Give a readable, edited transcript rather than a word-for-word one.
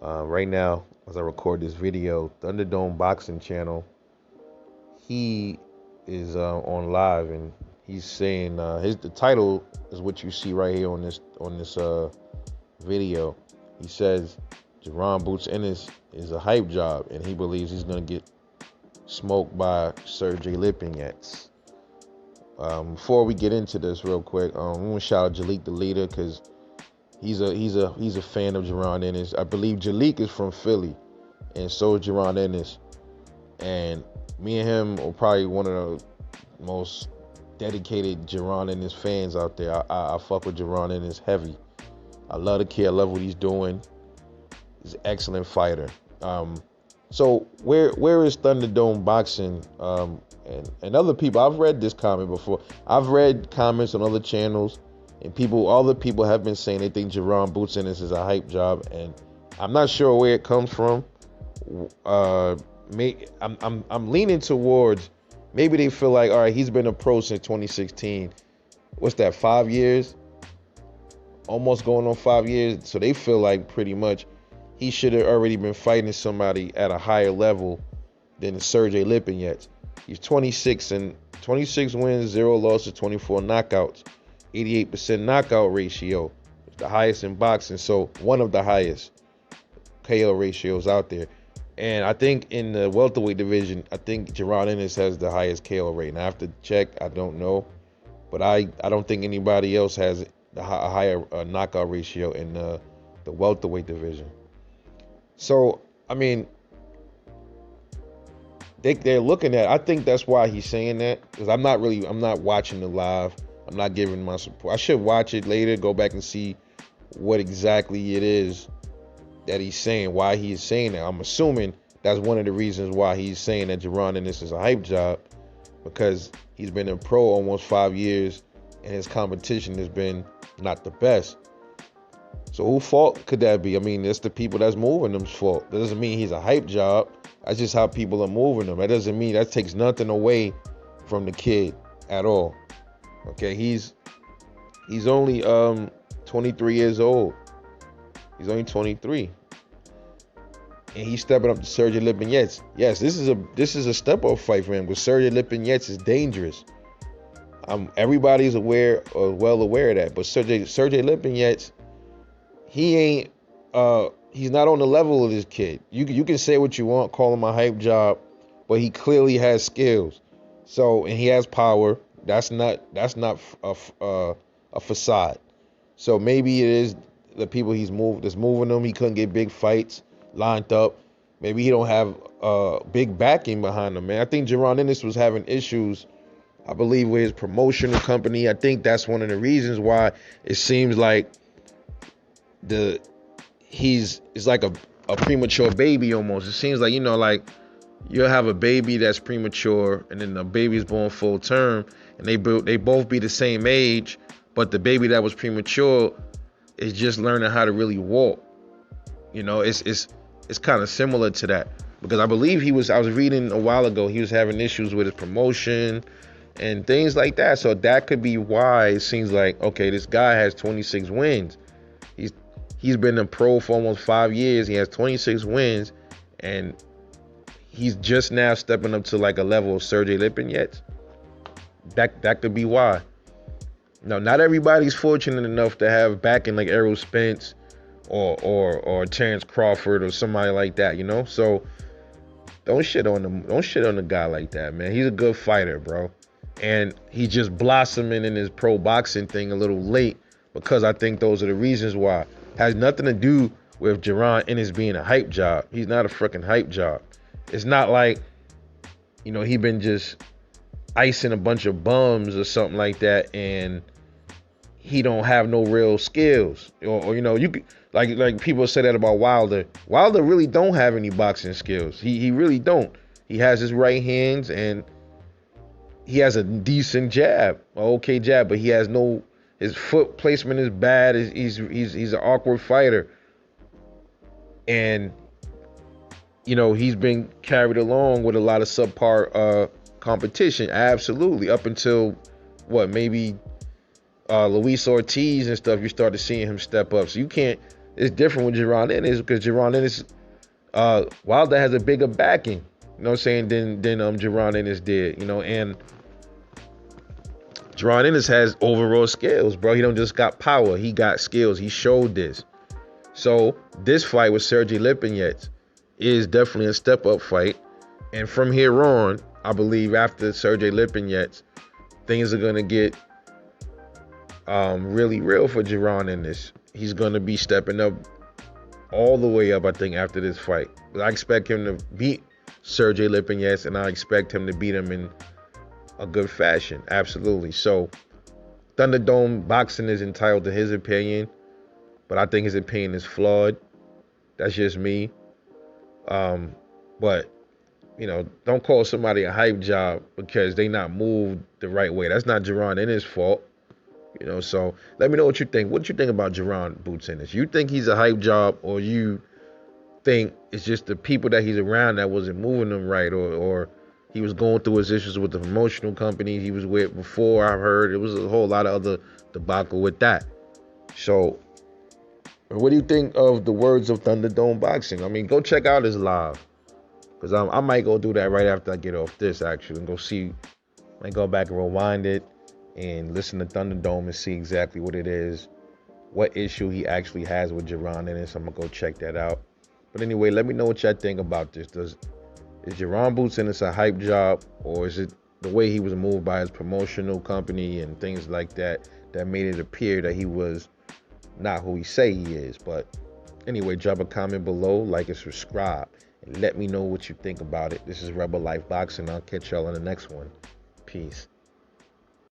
Right now, as I record this video, Thunderdome Boxing channel, he is on live, and he's saying the title is what you see right here on this video. He says Jaron Boots Ennis is a hype job, and he believes he's gonna get smoked by Sergey Lipinets. Before we get into this, real quick, I want to shout out Jalik the leader because he's a fan of Jaron Ennis. I believe Jalik is from Philly, and so is Jaron Ennis. And me and him are probably one of the most dedicated Jaron Ennis fans out there. I fuck with Jaron Ennis heavy. I love the kid. I love what he's doing. He's an excellent fighter. So where is Thunderdome Boxing? And other people, I've read this comment before. I've read comments on other channels, and other people have been saying they think Jaron Boots Ennis is a hype job, and I'm not sure where it comes from. I'm leaning towards maybe they feel like, all right, he's been a pro since 2016. What's that, 5 years? Almost going on 5 years. So they feel like pretty much he should have already been fighting somebody at a higher level than Sergey Lipinets. He's 26 and 26 wins, 0 losses, 24 knockouts, 88% knockout ratio. It's the highest in boxing, so one of the highest KO ratios out there. And I think in the welterweight division, I think Jaron Ennis has the highest KO rate. And I have to check, I don't know. But I don't think anybody else has a higher knockout ratio in the welterweight division. So, I mean, they're looking at, I think that's why he's saying that. Because I'm not watching the live. I'm not giving my support. I should watch it later, go back and see what exactly it is that he's saying, why he's saying that. I'm assuming that's one of the reasons why he's saying that Jaron Ennis is a hype job, because he's been a pro almost 5 years and his competition has been not the best. So whose fault could that be? I mean, it's the people that's moving them's fault. That doesn't mean he's a hype job. That's just how people are moving him. That doesn't mean, that takes nothing away from the kid at all. Okay, he's only 23 years old. He's only 23. And he's stepping up to Sergey Lipinets. Yes, this is a step-up fight for him, because Sergey Lipinets is dangerous. Everybody's well aware of that. But Sergey Lipinets, he's not on the level of this kid. You can say what you want, call him a hype job, but he clearly has skills. So, and he has power. That's not a facade. So maybe it is the people that's moving him. He couldn't get big fights lined up. Maybe he don't have big backing behind him, man. I think Jaron Ennis was having issues, I believe, with his promotional company. I think that's one of the reasons why it seems like it's like a premature baby almost. It seems like, like you'll have a baby that's premature, and then the baby's born full term, and they both be the same age, but the baby that was premature is just learning how to really walk. It's kind of similar to that, because I believe I was reading a while ago, he was having issues with his promotion and things like that. So that could be why it seems like, okay, this guy has 26 wins. He's been a pro for almost 5 years. He has 26 wins, and he's just now stepping up to like a level of Sergey Lipinets. That could be why. Now, not everybody's fortunate enough to have backing like Errol Spence or Terrence Crawford or somebody like that, So don't shit on him. Don't shit on a guy like that, man. He's a good fighter, bro. And he's just blossoming in his pro boxing thing a little late, because I think those are the reasons why. Has nothing to do with Jaron Ennis being a hype job. He's not a freaking hype job. It's not like, he been just icing a bunch of bums or something like that, and he don't have no real skills. Or you could, like people say that about Wilder. Wilder really don't have any boxing skills. He really don't. He has his right hands, and he has a decent jab, an okay jab, but he has no. His foot placement is bad. He's an awkward fighter, and he's been carried along with a lot of subpar competition. Absolutely, up until maybe Luis Ortiz and stuff. You started seeing him step up. So you can't It's different with Jaron Ennis because Jaron Ennis, Wilder has a bigger backing. You know what I'm saying? Than Jaron Ennis did. You know, and Jaron Ennis has overall skills, bro. He don't just got power. He got skills. He showed this. So this fight with Sergey Lipinets is definitely a step up fight. And from here on, I believe after Sergey Lipinets, things are gonna get really real for Jaron in this. He's gonna be stepping up all the way up, I think, after this fight. But I expect him to beat Sergey Lipinets, and I expect him to beat him in a good fashion. Absolutely. So Thunderdome Boxing is entitled to his opinion, but I think his opinion is flawed. That's just me. But you know, don't call somebody a hype job because they not moved the right way. That's not Jaron Ennis' fault. You know, so let me know what you think. What do you think about Jaron Boots Ennis? You think he's a hype job, or you think it's just the people that he's around that wasn't moving him right, or he was going through his issues with the promotional companies he was with before? I've heard it was a whole lot of other debacle with that. So what do you think of the words of Thunderdome Boxing? I mean, go check out his live. Because I might go do that right after I get off this, actually, and go see. Might go back and rewind it and listen to Thunderdome and see exactly what it is, what issue he actually has with Jaron Ennis. I'm going to go check that out. But anyway, let me know what y'all think about this. Is Jaron Boots Ennis a hype job, or is it the way he was moved by his promotional company and things like that that made it appear that he was not who he say he is? But anyway, drop a comment below, like and subscribe. Let me know what you think about it. This is Rebel Life Boxing. I'll catch y'all in the next one. Peace.